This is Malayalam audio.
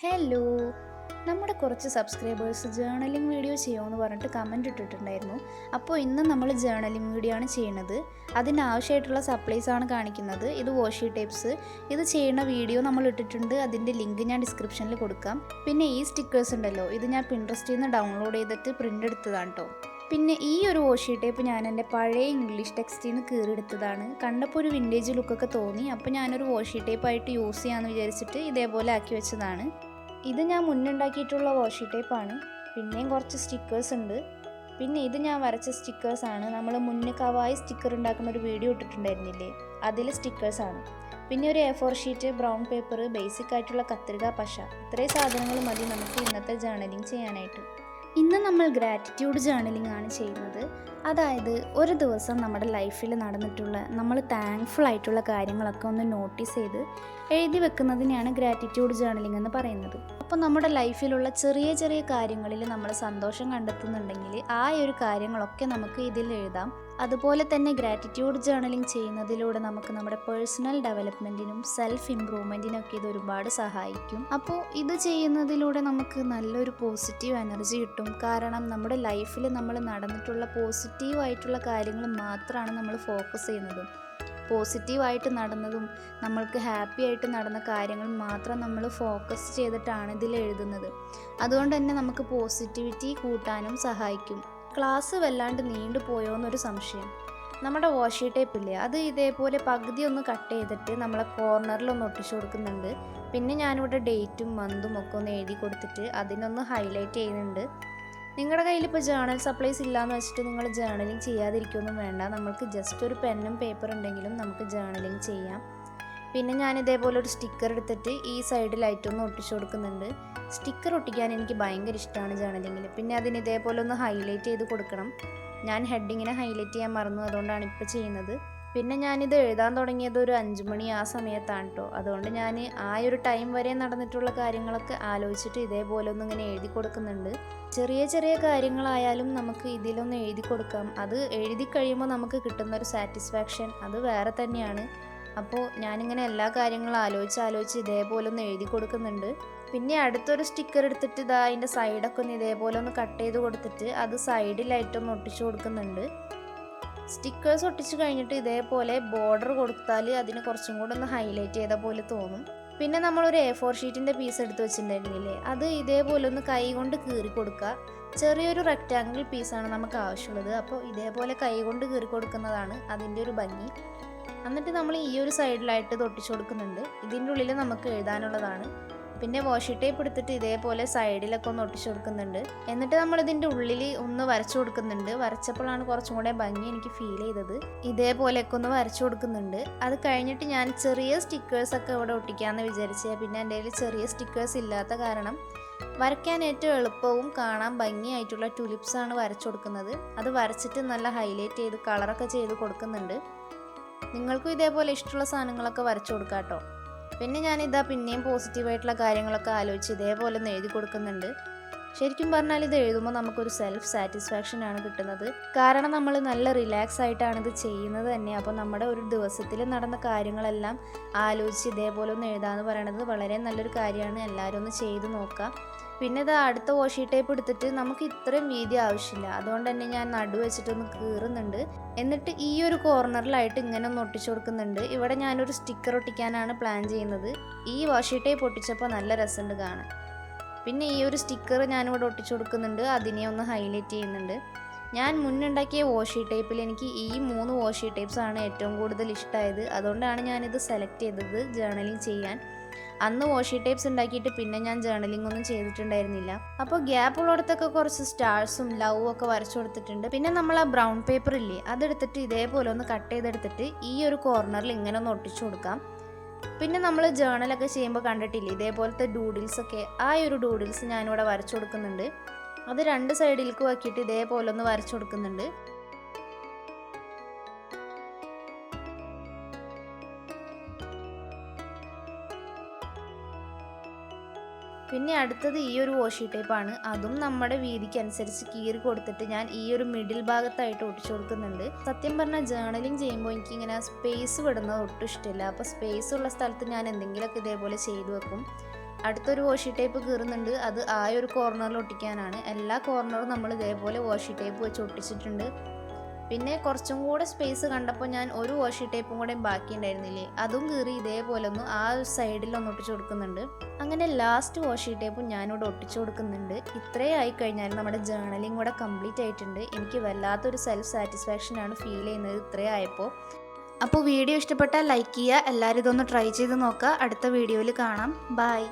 ഹലോ, നമ്മുടെ കുറച്ച് സബ്സ്ക്രൈബേഴ്സ് ജേർണലിംഗ് വീഡിയോ ചെയ്യുമെന്ന് പറഞ്ഞിട്ട് കമൻറ്റ് ഇട്ടിട്ടുണ്ടായിരുന്നു. അപ്പോൾ ഇന്ന് നമ്മൾ ജേർണലിംഗ് വീഡിയോ ആണ് ചെയ്യുന്നത്. അതിനാവശ്യമായിട്ടുള്ള സപ്ലൈസ് ആണ് കാണിക്കുന്നത്. ഇത് വാഷി ടേപ്സ്. ഇത് ചെയ്യുന്ന വീഡിയോ നമ്മൾ ഇട്ടിട്ടുണ്ട്. അതിൻ്റെ ലിങ്ക് ഞാൻ ഡിസ്ക്രിപ്ഷനിൽ കൊടുക്കാം. പിന്നെ ഈ സ്റ്റിക്കേഴ്സ് ഉണ്ടല്ലോ, ഇത് ഞാൻ പിൻട്രസ്റ്റിൽ നിന്ന് ഡൗൺലോഡ് ചെയ്തിട്ട് പ്രിൻ്റ് എടുത്തതാണ് കേട്ടോ. പിന്നെ ഈ ഒരു വാഷി ടേപ്പ് ഞാൻ എൻ്റെ പഴയ ഇംഗ്ലീഷ് ടെക്സ്റ്റിൽ നിന്ന് കീറിയെടുത്തതാണ്. കണ്ടപ്പോൾ ഒരു വിൻറ്റേജ് ലുക്കൊക്കെ തോന്നി. അപ്പോൾ ഞാനൊരു വാഷി ടേപ്പായിട്ട് യൂസ് ചെയ്യാമെന്ന് വിചാരിച്ചിട്ട് ഇതേപോലെ ആക്കി വെച്ചതാണ്. ഇത് ഞാൻ മുന്നുണ്ടാക്കിയിട്ടുള്ള വാഷി ടേപ്പാണ്. പിന്നെയും കുറച്ച് സ്റ്റിക്കേഴ്സ് ഉണ്ട്. പിന്നെ ഇത് ഞാൻ വരച്ച സ്റ്റിക്കേഴ്സാണ്. നമ്മൾ മുന്നേ കവായി സ്റ്റിക്കർ ഉണ്ടാക്കുന്ന ഒരു വീഡിയോ ഇട്ടിട്ടുണ്ടായിരുന്നില്ലേ, അതിൽ സ്റ്റിക്കേഴ്സാണ്. പിന്നെ ഒരു A4 sheet, brown paper, basic ആയിട്ടുള്ള കത്രിക, പശ, ഇത്രയും സാധനങ്ങൾ മതി നമുക്ക് ഇന്നത്തെ ജേർണലിംഗ് ചെയ്യാനായിട്ട്. ഇന്ന് നമ്മൾ ഗ്രാറ്റിറ്റ്യൂഡ് ജേർണലിംഗ് ആണ് ചെയ്യുന്നത്. അതായത് ഒരു ദിവസം നമ്മുടെ ലൈഫിൽ നടന്നിട്ടുള്ള നമ്മൾ താങ്ക്ഫുൾ ആയിട്ടുള്ള കാര്യങ്ങളൊക്കെ ഒന്ന് നോട്ടീസ് ചെയ്ത് എഴുതി വെക്കുന്നതിനെയാണ് ഗ്രാറ്റിറ്റ്യൂഡ് ജേർണലിംഗ് എന്ന് പറയുന്നത്. അപ്പോൾ നമ്മുടെ ലൈഫിലുള്ള ചെറിയ ചെറിയ കാര്യങ്ങളിൽ നമ്മൾ സന്തോഷം കണ്ടെത്തുന്നുണ്ടെങ്കിൽ ആ ഒരു കാര്യങ്ങളൊക്കെ നമുക്ക് ഇതിൽ എഴുതാം. അതുപോലെ തന്നെ ഗ്രാറ്റിറ്റ്യൂഡ് ജേർണലിംഗ് ചെയ്യുന്നതിലൂടെ നമുക്ക് നമ്മുടെ പേഴ്സണൽ ഡെവലപ്മെൻറ്റിനും സെൽഫ് ഇംപ്രൂവ്മെൻറ്റിനൊക്കെ ഇത് ഒരുപാട് സഹായിക്കും. അപ്പോൾ ഇത് ചെയ്യുന്നതിലൂടെ നമുക്ക് നല്ലൊരു പോസിറ്റീവ് എനർജി കിട്ടും. കാരണം നമ്മുടെ ലൈഫിൽ നമ്മൾ നടന്നിട്ടുള്ള പോസിറ്റീവായിട്ടുള്ള കാര്യങ്ങൾ മാത്രമാണ് നമ്മൾ ഫോക്കസ് ചെയ്യുന്നത്. പോസിറ്റീവായിട്ട് നടന്നതും നമ്മൾക്ക് ഹാപ്പി ആയിട്ട് നടന്ന കാര്യങ്ങൾ മാത്രം നമ്മൾ ഫോക്കസ് ചെയ്തിട്ടാണ് ഇതിൽ എഴുതുന്നത്. അതുകൊണ്ട് തന്നെ നമുക്ക് പോസിറ്റിവിറ്റി കൂട്ടാനും സഹായിക്കും. ക്ലാസ് വല്ലാണ്ട് നീണ്ടു പോയോ എന്നൊരു സംശയം. നമ്മുടെ വാഷി ടേപ്പില്ലേ, അത് ഇതേപോലെ പകുതി ഒന്ന് കട്ട് ചെയ്തിട്ട് നമ്മളെ കോർണറിലൊന്ന് ഒട്ടിച്ചു കൊടുക്കുന്നുണ്ട്. പിന്നെ ഞാനിവിടെ ഡേറ്റും മന്തും ഒക്കെ ഒന്ന് എഴുതി കൊടുത്തിട്ട് അതിനൊന്ന് ഹൈലൈറ്റ് ചെയ്യുന്നുണ്ട്. നിങ്ങളുടെ കയ്യിൽ ഇപ്പോൾ ജേർണൽ സപ്ലൈസ് ഇല്ലയെന്ന് വെച്ചിട്ട് നിങ്ങൾ ജേർണലിംഗ് ചെയ്യാതിരിക്കുകയൊന്നും വേണ്ട. നമുക്ക് ജസ്റ്റ് ഒരു പെന്നും പേപ്പർ ഉണ്ടെങ്കിലും നമുക്ക് ജേർണലിംഗ് ചെയ്യാം. പിന്നെ ഞാൻ ഇതേപോലെ ഒരു സ്റ്റിക്കർ എടുത്തിട്ട് ഈ സൈഡിലായിട്ടൊന്ന് ഒട്ടിച്ചു കൊടുക്കുന്നുണ്ട്. സ്റ്റിക്കർ ഒട്ടിക്കാൻ എനിക്ക് ഭയങ്കര ഇഷ്ടമാണ് ജേർണലിങ്ങിൽ. പിന്നെ അതിന് ഇതേപോലെ ഒന്ന് ഹൈലൈറ്റ് ചെയ്ത് കൊടുക്കണം. ഞാൻ ഹെഡിങ്ങിനെ ഹൈലൈറ്റ് ചെയ്യാൻ മറന്നു, അതുകൊണ്ടാണ് ഇപ്പോൾ ചെയ്യുന്നത്. പിന്നെ ഞാനിത് എഴുതാൻ തുടങ്ങിയത് ഒരു 5 മണി ആ സമയത്താണ് കേട്ടോ. അതുകൊണ്ട് ഞാൻ ആ ഒരു ടൈം വരെ നടന്നിട്ടുള്ള കാര്യങ്ങളൊക്കെ ആലോചിച്ചിട്ട് ഇതേപോലെ ഒന്നും ഇങ്ങനെ എഴുതി കൊടുക്കുന്നുണ്ട്. ചെറിയ ചെറിയ കാര്യങ്ങളായാലും നമുക്ക് ഇതിലൊന്ന് എഴുതി കൊടുക്കാം. അത് എഴുതി കഴിയുമ്പോൾ നമുക്ക് കിട്ടുന്ന ഒരു സാറ്റിസ്ഫാക്ഷൻ അത് വേറെ തന്നെയാണ്. അപ്പോൾ ഞാനിങ്ങനെ എല്ലാ കാര്യങ്ങളും ആലോചിച്ച് ഇതേപോലെ ഒന്ന് എഴുതി കൊടുക്കുന്നുണ്ട്. പിന്നെ അടുത്തൊരു സ്റ്റിക്കർ എടുത്തിട്ട് ഇതാ അതിൻ്റെ സൈഡൊക്കെ ഒന്ന് ഇതേപോലെ ഒന്ന് കട്ട് ചെയ്ത് കൊടുത്തിട്ട് അത് സൈഡിലായിട്ടൊന്ന് ഒട്ടിച്ചു കൊടുക്കുന്നുണ്ട്. സ്റ്റിക്കേഴ്സ് ഒട്ടിച്ച് കഴിഞ്ഞിട്ട് ഇതേപോലെ ബോർഡർ കൊടുത്താൽ അതിന് കുറച്ചും കൂടെ ഒന്ന് ഹൈലൈറ്റ് ചെയ്ത പോലെ തോന്നും. പിന്നെ നമ്മളൊരു A4 ഷീറ്റിൻ്റെ പീസ് എടുത്ത് വെച്ചിട്ടുണ്ടായിരുന്നില്ലേ, അത് ഇതേപോലെ ഒന്ന് കൈ കൊണ്ട് കീറി കൊടുക്കുക. ചെറിയൊരു റെക്റ്റാങ്കിൾ പീസാണ് നമുക്ക് ആവശ്യമുള്ളത്. അപ്പോൾ ഇതേപോലെ കൈ കൊണ്ട് കീറി കൊടുക്കുന്നതാണ് അതിൻ്റെ ഒരു ഭംഗി. എന്നിട്ട് നമ്മൾ ഈ ഒരു സൈഡിലായിട്ട് ഇത് ഒട്ടിച്ചു കൊടുക്കുന്നുണ്ട്. ഇതിൻ്റെ ഉള്ളിൽ നമുക്ക് എഴുതാനുള്ളതാണ്. പിന്നെ വാഷി ടേപ്പ് എടുത്തിട്ട് ഇതേപോലെ സൈഡിലൊക്കെ ഒന്ന് ഒട്ടിച്ചു കൊടുക്കുന്നുണ്ട്. എന്നിട്ട് നമ്മൾ ഇതിൻ്റെ ഉള്ളിൽ ഒന്ന് വരച്ചു കൊടുക്കുന്നുണ്ട്. വരച്ചപ്പോഴാണ് കുറച്ചും കൂടെ ഭംഗി എനിക്ക് ഫീൽ ചെയ്തത്. ഇതേപോലെയൊക്കെ ഒന്ന് വരച്ചു കൊടുക്കുന്നുണ്ട്. അത് കഴിഞ്ഞിട്ട് ഞാൻ ചെറിയ സ്റ്റിക്കേഴ്സൊക്കെ ഇവിടെ ഒട്ടിക്കാമെന്ന് വിചാരിച്ചത്. പിന്നെ എൻ്റെ കയ്യിൽ ചെറിയ സ്റ്റിക്കേഴ്സ് ഇല്ലാത്ത കാരണം വരയ്ക്കാൻ ഏറ്റവും എളുപ്പവും കാണാൻ ഭംഗിയായിട്ടുള്ള ടുലിപ്സാണ് വരച്ചു കൊടുക്കുന്നത്. അത് വരച്ചിട്ട് നല്ല ഹൈലൈറ്റ് ചെയ്ത് കളറൊക്കെ ചെയ്ത് കൊടുക്കുന്നുണ്ട്. നിങ്ങൾക്കും ഇതേപോലെ ഇഷ്ടമുള്ള സാധനങ്ങളൊക്കെ വരച്ചു കൊടുക്കാം കേട്ടോ. പിന്നെ ഞാനിതാ പിന്നെയും പോസിറ്റീവായിട്ടുള്ള കാര്യങ്ങളൊക്കെ ആലോചിച്ച് ഇതേപോലെ ഒന്ന് എഴുതി കൊടുക്കുന്നുണ്ട്. ശരിക്കും പറഞ്ഞാൽ ഇത് എഴുതുമ്പോൾ നമുക്കൊരു സെൽഫ് സാറ്റിസ്ഫാക്ഷനാണ് കിട്ടുന്നത്. കാരണം നമ്മൾ നല്ല റിലാക്സ് ആയിട്ടാണ് ഇത് ചെയ്യുന്നത് തന്നെ. അപ്പോൾ നമ്മുടെ ഒരു ദിവസത്തിൽ നടന്ന കാര്യങ്ങളെല്ലാം ആലോചിച്ച് ഇതേപോലെ ഒന്ന് എഴുതാമെന്ന് പറയുന്നത് വളരെ നല്ലൊരു കാര്യമാണ്. എല്ലാവരും ഒന്ന് ചെയ്ത് നോക്കാം. പിന്നെ ഇത് അടുത്ത വാഷി ടേപ്പ് എടുത്തിട്ട് നമുക്ക് ഇത്രയും വീതി ആവശ്യമില്ല, അതുകൊണ്ട് തന്നെ ഞാൻ നടു വെച്ചിട്ടൊന്ന് കീറുന്നുണ്ട്. എന്നിട്ട് ഈ ഒരു കോർണറിലായിട്ട് ഇങ്ങനെ ഒന്ന് ഒട്ടിച്ചു കൊടുക്കുന്നുണ്ട്. ഇവിടെ ഞാനൊരു സ്റ്റിക്കർ ഒട്ടിക്കാനാണ് പ്ലാൻ ചെയ്യുന്നത്. ഈ വാഷി ടേപ്പ് ഒട്ടിച്ചപ്പോൾ നല്ല രസമുണ്ട് കാണാൻ. പിന്നെ ഈ ഒരു സ്റ്റിക്കർ ഞാനിവിടെ ഒട്ടിച്ചു കൊടുക്കുന്നുണ്ട്. അതിനെ ഒന്ന് ഹൈലൈറ്റ് ചെയ്യുന്നുണ്ട്. ഞാൻ മുന്നുണ്ടാക്കിയ വാഷി ടേപ്പിൽ എനിക്ക് ഈ 3 വാഷി ടേപ്സാണ് ഏറ്റവും കൂടുതൽ ഇഷ്ടമായത്. അതുകൊണ്ടാണ് ഞാനിത് സെലക്ട് ചെയ്തത് ജേർണലിംഗ് ചെയ്യാൻ. അന്ന് വാഷി ടേപ്സ് ഉണ്ടാക്കിയിട്ട് പിന്നെ ഞാൻ ജേർണലിംഗ് ഒന്നും ചെയ്തിട്ടുണ്ടായിരുന്നില്ല. അപ്പോൾ ഗ്യാപ്പ് ഉള്ളിടത്തൊക്കെ കുറച്ച് സ്റ്റാർസും ലവും ഒക്കെ വരച്ചു കൊടുത്തിട്ടുണ്ട്. പിന്നെ നമ്മൾ ആ ബ്രൗൺ പേപ്പർ ഇല്ലേ, അതെടുത്തിട്ട് ഇതേപോലെ ഒന്ന് കട്ട് ചെയ്തെടുത്തിട്ട് ഈ ഒരു കോർണറിൽ ഇങ്ങനെ ഒന്ന് ഒട്ടിച്ചു കൊടുക്കാം. പിന്നെ നമ്മൾ ജേർണലൊക്കെ ചെയ്യുമ്പോൾ കണ്ടിട്ടില്ലേ ഇതേപോലത്തെ ഡൂഡിൽസൊക്കെ, ആ ഒരു ഡൂഡിൽസ് ഞാനിവിടെ വരച്ചു കൊടുക്കുന്നുണ്ട്. അത് 2 സൈഡിലേക്ക് ആക്കിയിട്ട് ഇതേപോലെ ഒന്ന് വരച്ചു കൊടുക്കുന്നുണ്ട്. പിന്നെ അടുത്തത് ഈ ഒരു വാഷി ടേപ്പാണ്. അതും നമ്മുടെ വീതിക്ക് അനുസരിച്ച് കീറി കൊടുത്തിട്ട് ഞാൻ ഈ ഒരു മിഡിൽ ഭാഗത്തായിട്ട് ഒട്ടിച്ചു കൊടുക്കുന്നുണ്ട്. സത്യം പറഞ്ഞാൽ ജേർണലിംഗ് ചെയ്യുമ്പോൾ എനിക്കിങ്ങനെ സ്പേസ് വിടുന്നത് ഒട്ടും ഇഷ്ടമില്ല. അപ്പോൾ സ്പേസ് ഉള്ള സ്ഥലത്ത് ഞാൻ എന്തെങ്കിലുമൊക്കെ ഇതേപോലെ ചെയ്തു വെക്കും. അടുത്തൊരു വാഷി ടേപ്പ് കീറുന്നുണ്ട്. അത് ആ ഒരു കോർണറിൽ ഒട്ടിക്കാനാണ്. എല്ലാ കോർണറും നമ്മൾ ഇതേപോലെ വാഷി ടേപ്പ് വെച്ച് ഒട്ടിച്ചിട്ടുണ്ട്. പിന്നെ കുറച്ചും കൂടെ സ്പേസ് കണ്ടപ്പോൾ ഞാൻ ഒരു വാഷി ടേപ്പും കൂടെ ബാക്കി ഉണ്ടായിരുന്നില്ലേ, അതും കീറി ഇതേപോലെ ഒന്ന് ആ സൈഡിലൊന്ന് ഒട്ടിച്ചു കൊടുക്കുന്നുണ്ട്. അങ്ങനെ ലാസ്റ്റ് വാഷി ടേപ്പും ഞാനിവിടെ ഒട്ടിച്ചു കൊടുക്കുന്നുണ്ട്. ഇത്രയും ആയി കഴിഞ്ഞാൽ നമ്മുടെ ജേർണലിംഗ് കൂടെ കംപ്ലീറ്റ് ആയിട്ടുണ്ട്. എനിക്ക് വല്ലാത്തൊരു സെൽഫ് സാറ്റിസ്ഫാക്ഷനാണ് ഫീൽ ചെയ്യുന്നത് ഇത്രയും ആയപ്പോൾ. അപ്പോൾ വീഡിയോ ഇഷ്ടപ്പെട്ടാൽ ലൈക്ക് ചെയ്യുക. എല്ലാവരും ഇതൊന്ന് ട്രൈ ചെയ്ത് നോക്കുക. അടുത്ത വീഡിയോയിൽ കാണാം. ബൈ.